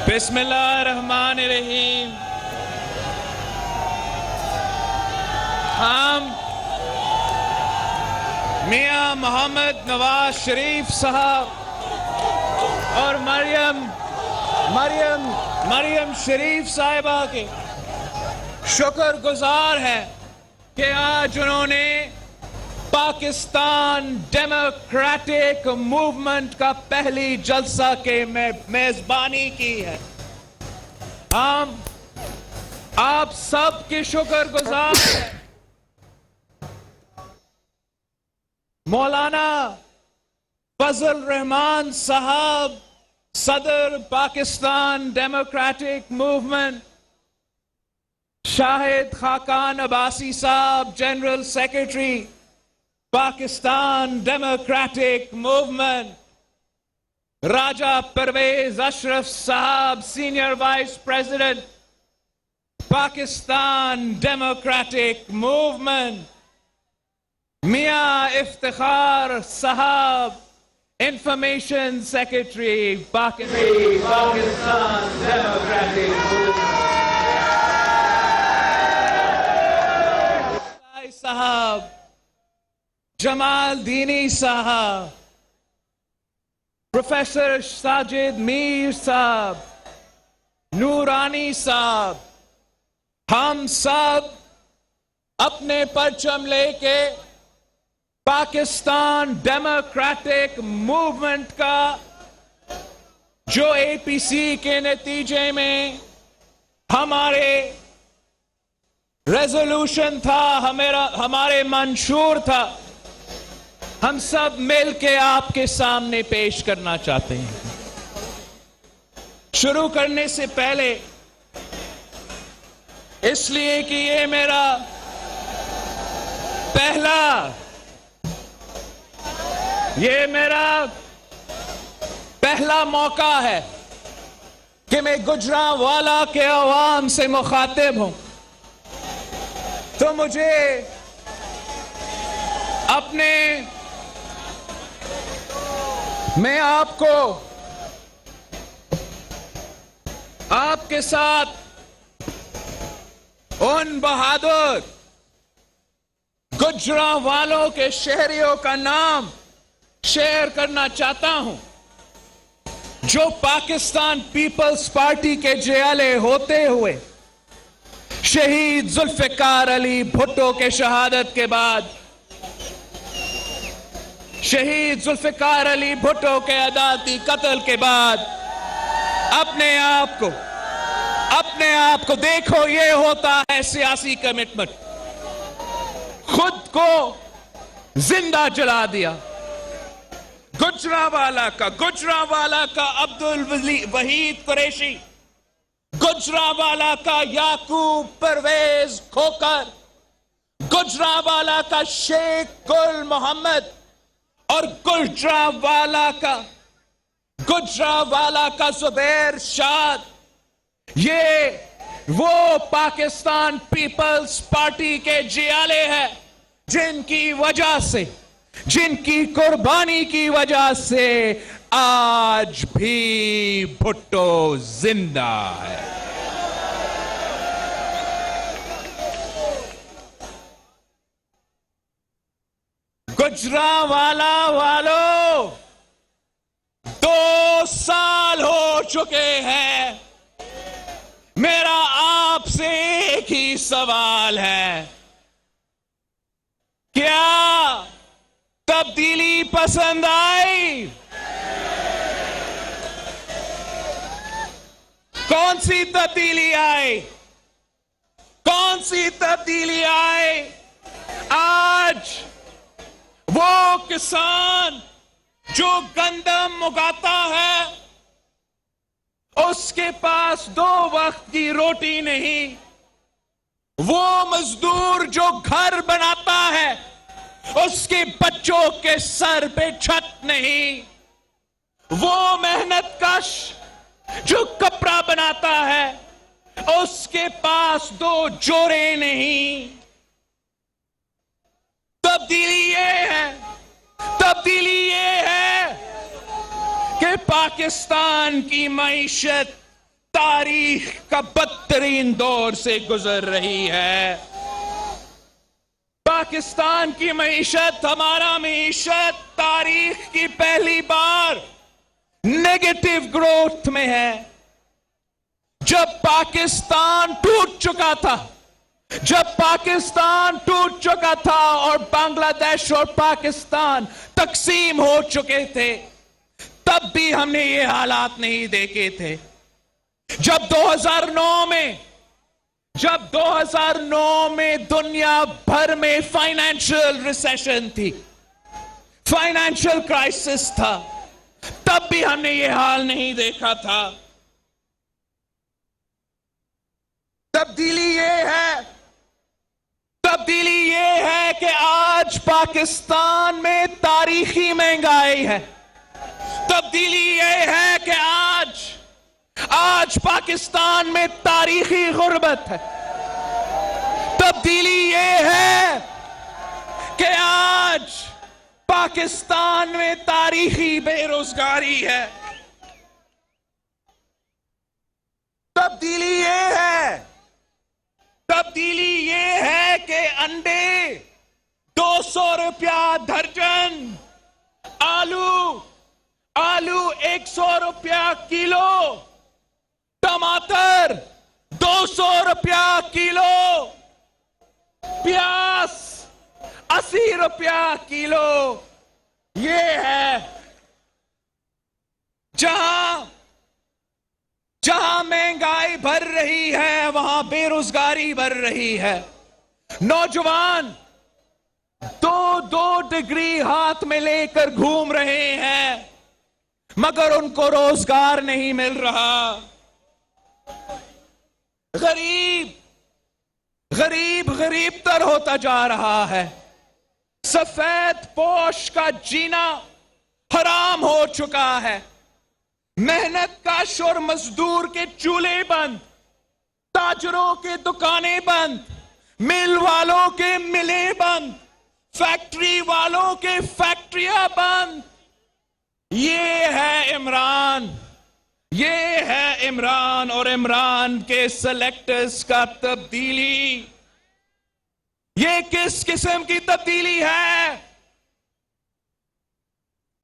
बिस्मिल्लाहिर्रहमानिर्रहीम। हम मियां मोहम्मद नवाज शरीफ साहब और मरियम शरीफ साहिबा के शुक्रगुजार हैं कि आज उन्होंने पाकिस्तान डेमोक्रेटिक मूवमेंट का पहली जलसा के मेजबानी की है। हम आप सब के शुक्रगुजार हैं। मौलाना फजल रहमान साहब सदर पाकिस्तान डेमोक्रेटिक मूवमेंट, शाहिद खाकान अब्बासी साहब general secretary Pakistan democratic movement, Raja Pervez Ashraf साहब senior vice president Pakistan democratic movement, Mian Iftikhar साहब information secretary Pakistan democratic movement, साहब जमाल दीनी साहब, प्रोफेसर साजिद मीर साहब, नूरानी साहब, हम सब अपने परचम लेके पाकिस्तान डेमोक्रेटिक मूवमेंट का जो एपीसी के नतीजे में हमारे रेजोल्यूशन था, हमारे मंशूर था, हम सब मिल के आपके सामने पेश करना चाहते हैं। शुरू करने से पहले इसलिए कि ये मेरा पहला मौका है कि मैं गुजरांवाला के अवाम से मुखातिब हूं, तो मुझे मैं आपको आपके साथ उन बहादुर गुजरांवालों के शहरियों का नाम शेयर करना चाहता हूं जो पाकिस्तान पीपल्स पार्टी के जियाले होते हुए शहीद जुल्फिकार अली भुट्टो के शहादत के बाद, शहीद जुल्फिकार अली भुट्टो के अदालती कत्ल के बाद अपने आप को देखो, ये होता है सियासी कमिटमेंट। खुद को जिंदा जला दिया। गुजरांवाला का अब्दुल वहीद कुरैशी, गुजरांवाला का याकूब परवेज खोकर, गुजरांवाला का शेख गुल मोहम्मद और गुजरांवाला का जुबैर शाद, ये वो पाकिस्तान पीपल्स पार्टी के जियाले हैं जिनकी कुर्बानी की वजह से आज भी भुट्टो जिंदा है। गुजरांवाला वालों, 2 साल हो चुके हैं। मेरा आपसे एक ही सवाल है, क्या तब्दीली पसंद आई? कौन सी तब्दीली आई? आज वो किसान जो गंदम उगाता है, उसके पास 2 वक्त की रोटी नहीं। वो मजदूर जो घर बनाता है, उसके बच्चों के सर पे छत नहीं। वो मेहनत कश जो कपड़ा बनाता है, उसके पास 2 जोड़े नहीं। तब्दीली ये है कि पाकिस्तान की मईशत तारीख का बदतरीन दौर से गुजर रही है। पाकिस्तान की मईशत, हमारा मईशत तारीख की पहली बार नेगेटिव ग्रोथ में है। जब पाकिस्तान टूट चुका था, और बांग्लादेश और पाकिस्तान तकसीम हो चुके थे, तब भी हमने ये हालात नहीं देखे थे। जब 2009 में दुनिया भर में फाइनेंशियल रिसेशन थी, फाइनेंशियल क्राइसिस था, तब भी हमने ये हाल नहीं देखा था। तब्दीली ये है कि आज पाकिस्तान में तारीखी महंगाई है। तब्दीली ये है कि आज पाकिस्तान में तारीखी गुर्बत है। तब्दीली ये है कि आज पाकिस्तान में तारीखी बेरोजगारी है। तब्दीली ये है कि अंडे 200 रुपया दर्जन, आलू 100 रुपया किलो, टमाटर 200 रुपया किलो, प्याज 80 रुपया किलो। ये है जहां महंगाई बढ़ रही है, वहां बेरोजगारी बढ़ रही है। नौजवान 2-2 डिग्री हाथ में लेकर घूम रहे हैं, मगर उनको रोजगार नहीं मिल रहा। गरीब तर होता जा रहा है। सफेद पोश का जीना हराम हो चुका है। मेहनत काश और मजदूर के चूल्हे बंद, ताजरों के दुकानें बंद, मिल वालों के मिलें बंद, फैक्ट्री वालों के फैक्ट्रियां बंद। ये है इमरान और इमरान के सेलेक्टर्स का तब्दीली। ये किस किस्म की तब्दीली है?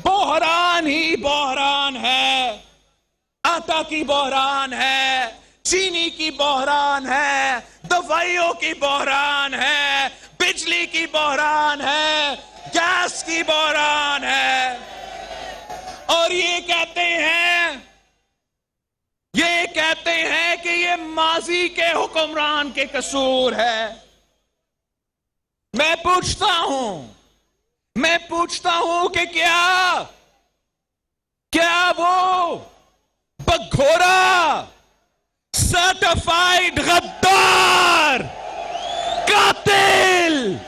बहरान ही बहरान है। आटा की बहरान है, चीनी की बहरान है, दवाइयों की बहरान है, बिजली की बहरान है, गैस की बहरान है। और ये कहते हैं कि ये माजी के हुक्मरान के कसूर है। मैं पूछता हूं कि क्या वो बघोरा, सर्टिफाइड गद्दार, कातिल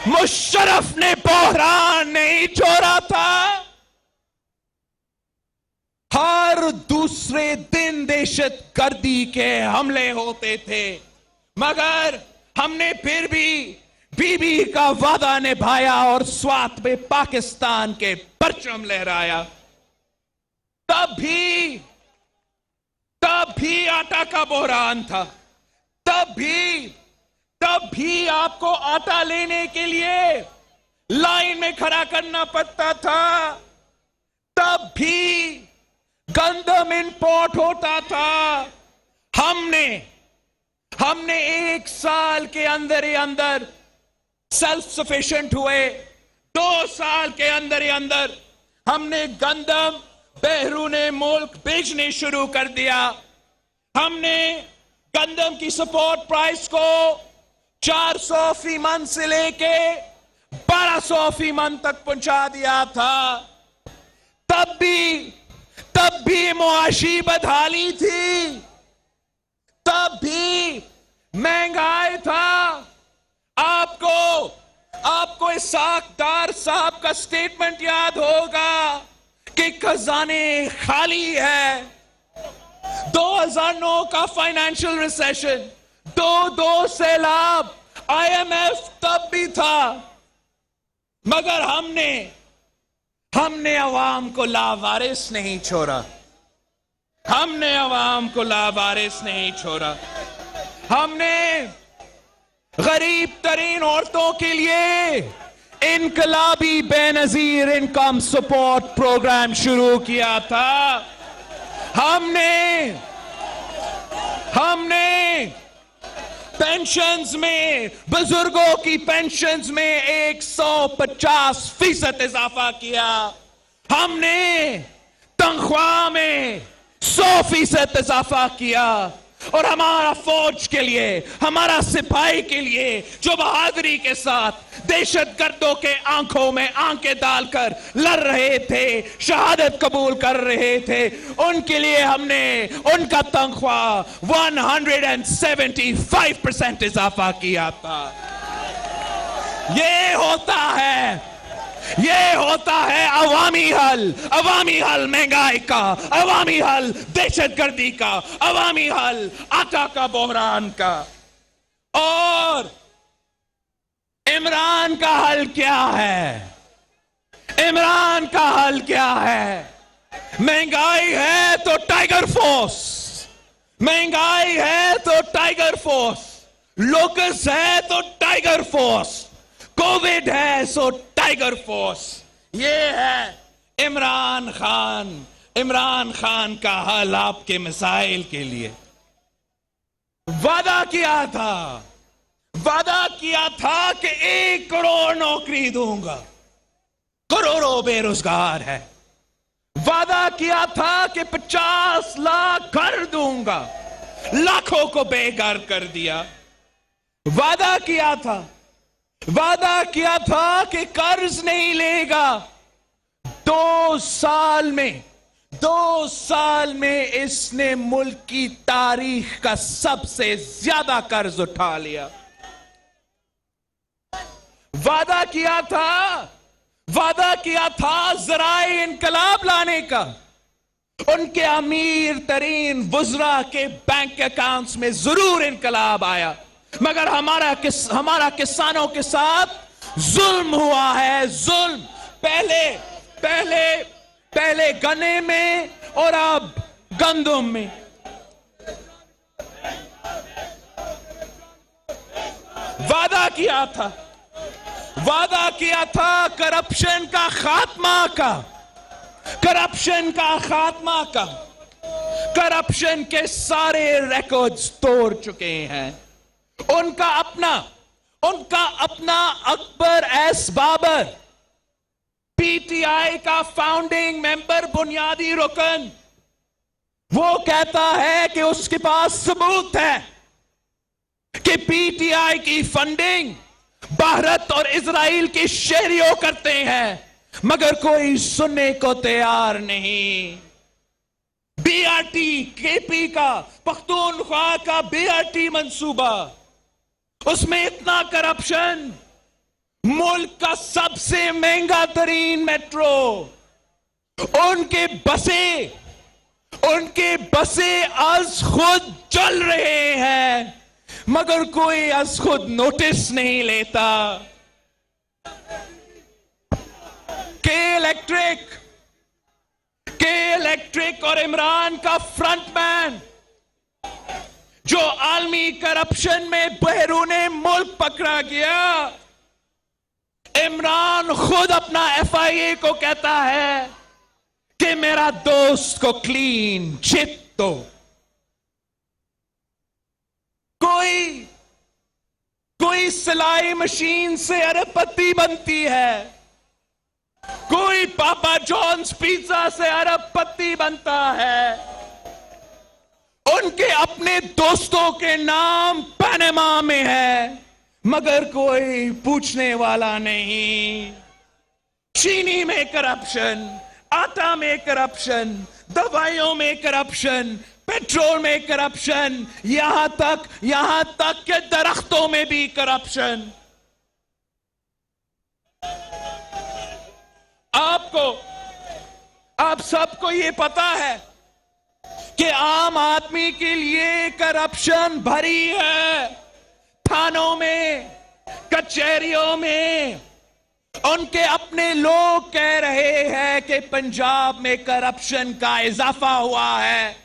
मुशर्रफ ने बहरान नहीं छोड़ा था? हर दूसरे दिन दहशतगर्दी के हमले होते थे, मगर हमने फिर भी बीबी का वादा निभाया और स्वात में पाकिस्तान के परचम लहराया। तब भी आटा का बहरान था। तब भी आपको आटा लेने के लिए लाइन में खड़ा करना पड़ता था। तब भी गंदम इंपोर्ट होता था। हमने 1 साल के अंदर ही अंदर सेल्फ सफिशिएंट हुए। 2 साल के अंदर ही अंदर हमने गंदम बैरूने मुल्क बेचने शुरू कर दिया। हमने गंदम की सपोर्ट प्राइस को 400 फी मन से लेके 1200 फी मन तक पहुंचा दिया था। तब भी मुआशी बदहाली थी। तब भी महंगाई था। आपको इसाकदार साहब का स्टेटमेंट याद होगा कि खजाने खाली है। 2009 का फाइनेंशियल रिसेशन, 2 सैलाब, IMF तब भी था, मगर हमने अवाम को लावारिस नहीं छोड़ा। हमने अवाम को लावारिस नहीं छोड़ा। हमने गरीब तरीन औरतों के लिए इनकलाबी बेनजीर इनकम सपोर्ट प्रोग्राम शुरू किया था। हमने पेंशन्स में, बुजुर्गों की पेंशन्स में 150% इजाफा किया। हमने तनख्वाह में 100% इजाफा किया। और हमारा फौज के लिए, हमारा सिपाही के लिए जो बहादुरी के साथ दहशतगर्दों के आंखों में आंखें डालकर लड़ रहे थे, शहादत कबूल कर रहे थे, उनके लिए हमने उनका तनख्वाह 175% इजाफा किया था। ये होता है अवामी हल महंगाई का, अवामी हल दहशतगर्दी का, अवामी हल आटा का बहरान का। और इमरान का हल क्या है? इमरान का हल क्या है? महंगाई है तो टाइगर फोर्स, महंगाई है तो टाइगर फोर्स, लोकस है तो टाइगर फोर्स, कोविड है सो टाइगर फोर्स। ये है इमरान खान का हल आपके मिसाइल के लिए। वादा किया था कि 1 करोड़ नौकरी दूंगा, करोड़ों बेरोजगार है। वादा किया था कि 50 लाख घर दूंगा, लाखों को बेघर कर दिया। वादा किया था कि कर्ज नहीं लेगा। 2 साल में इसने मुल्क की तारीख का सबसे ज्यादा कर्ज उठा लिया। वादा किया था ज़राए इनकलाब लाने का। उनके अमीर तरीन वुज़रा के बैंक अकाउंट्स में जरूर इनकलाब आया, मगर हमारा किसानों के साथ जुल्म हुआ है। जुल्म पहले गन्ने में और अब गंदम में। वादा किया था करप्शन का खात्मा का। करप्शन के सारे रिकॉर्ड्स तोड़ चुके हैं। उनका अपना अकबर एस बाबर, पीटीआई का फाउंडिंग मेंबर, बुनियादी रुकन, वो कहता है कि उसके पास सबूत है कि पीटीआई की फंडिंग भारत और इजराइल के शहरियों करते हैं, मगर कोई सुनने को तैयार नहीं। बीआरटी केपी का, पख्तूनख्वा का बीआरटी मंसूबा, उसमें इतना करप्शन। मुल्क का सबसे महंगा तरीन मेट्रो, उनके बसें आज खुद चल रहे हैं, मगर कोई आज खुद नोटिस नहीं लेता। के इलेक्ट्रिक और इमरान का फ्रंटमैन जो आलमी करप्शन में बहरूने मुल्क पकड़ा गया, इमरान खुद अपना एफआईए को कहता है कि मेरा दोस्त को क्लीन चिट दो। कोई सिलाई मशीन से अरबपति बनती है, कोई पापा जॉन्स पिज्जा से अरबपति बनता है। उनके अपने दोस्तों के नाम पनामा में है, मगर कोई पूछने वाला नहीं। चीनी में करप्शन, आटा में करप्शन, दवाइयों में करप्शन, पेट्रोल में करप्शन, यहां तक के दरख्तों में भी करप्शन। आप सबको ये पता है कि आम आदमी के लिए करप्शन भरी है। थानों में, कचहरियों में उनके अपने लोग कह रहे हैं कि पंजाब में करप्शन का इजाफा हुआ है।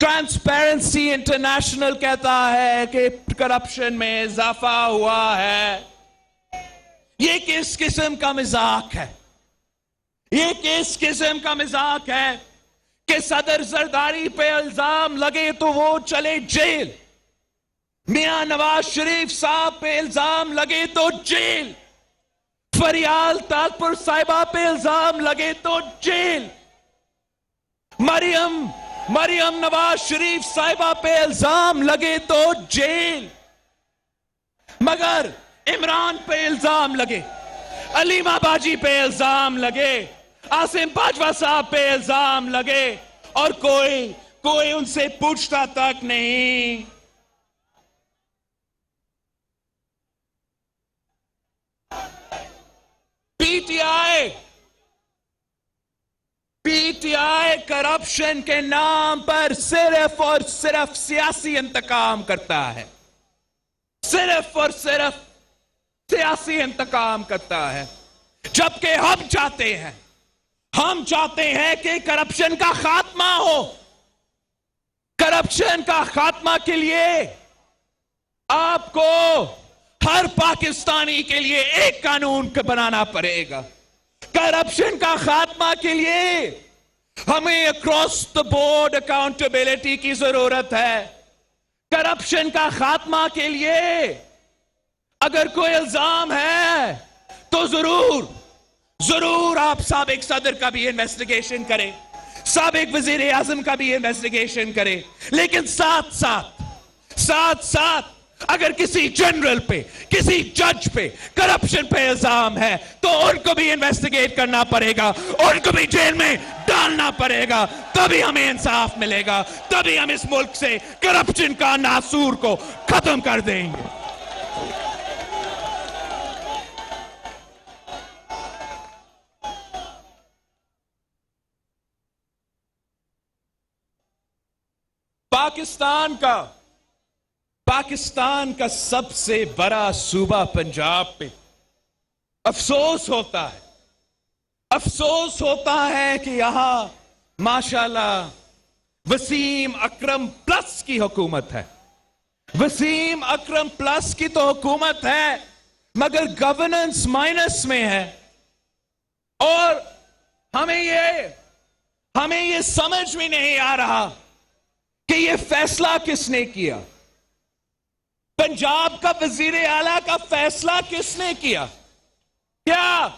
ट्रांसपेरेंसी इंटरनेशनल कहता है कि करप्शन में इजाफा हुआ है। ये किस किस्म का मजाक है? ये किस किस्म का मजाक है कि सदर जरदारी पे इल्जाम लगे तो वो चले जेल, मियां नवाज शरीफ साहब पे इल्जाम लगे तो जेल, फरियाल ताजपुर साहिबा पे इल्जाम लगे तो जेल, मरियम नवाज शरीफ साहिबा पे इल्जाम लगे तो जेल, मगर इमरान पे इल्जाम लगे, अलीमा बाजी पे इल्जाम लगे, आसिम बाजवा साहब पे इल्जाम लगे और कोई उनसे पूछता तक नहीं। पीटीआई करप्शन के नाम पर सिर्फ और सिर्फ सियासी इंतकाम करता है, सिर्फ और सिर्फ सियासी इंतकाम करता है। जबकि हम चाहते हैं कि करप्शन का खात्मा हो। करप्शन का खात्मा के लिए आपको हर पाकिस्तानी के लिए एक कानून बनाना पड़ेगा। करप्शन का खात्मा के लिए हमें अक्रॉस द बोर्ड अकाउंटेबिलिटी की जरूरत है। करप्शन का खात्मा के लिए अगर कोई इल्जाम है तो जरूर आप साबिक सदर का भी इन्वेस्टिगेशन करें, साबिक वजीर आजम का भी इन्वेस्टिगेशन करें, लेकिन साथ साथ अगर किसी जनरल पे, किसी जज पे करप्शन पे इल्जाम है तो उनको भी इन्वेस्टिगेट करना पड़ेगा, उनको भी जेल में डालना पड़ेगा। तभी हमें इंसाफ मिलेगा, तभी हम इस मुल्क से करप्शन का नासूर को खत्म कर देंगे। पाकिस्तान का सबसे बड़ा सूबा पंजाब पे अफसोस होता है कि यहां माशाल्लाह वसीम अकरम प्लस की हुकूमत है। वसीम अकरम प्लस की तो हुकूमत है मगर गवर्नेंस माइनस में है। और हमें ये समझ में नहीं आ रहा कि ये फैसला किसने किया। पंजाब का वजीर आला का फैसला किसने किया? क्या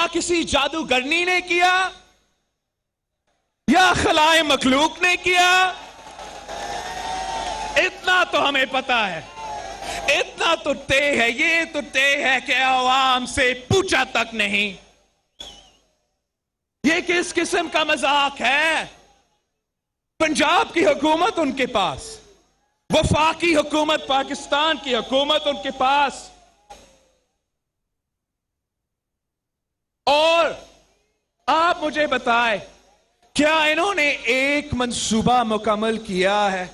किसी जादूगरनी ने किया या खलाए मखलूक ने किया? इतना तो हमें पता है, इतना तो तय है, ये तो तय है कि अवाम से पूछा तक नहीं। ये किस किस्म का मजाक है? पंजाब की हुकूमत उनके पास, वफाकी हुकूमत, पाकिस्तान की हुकूमत उनके पास, और आप मुझे बताएं क्या इन्होंने एक मंसूबा मुकम्मल किया है?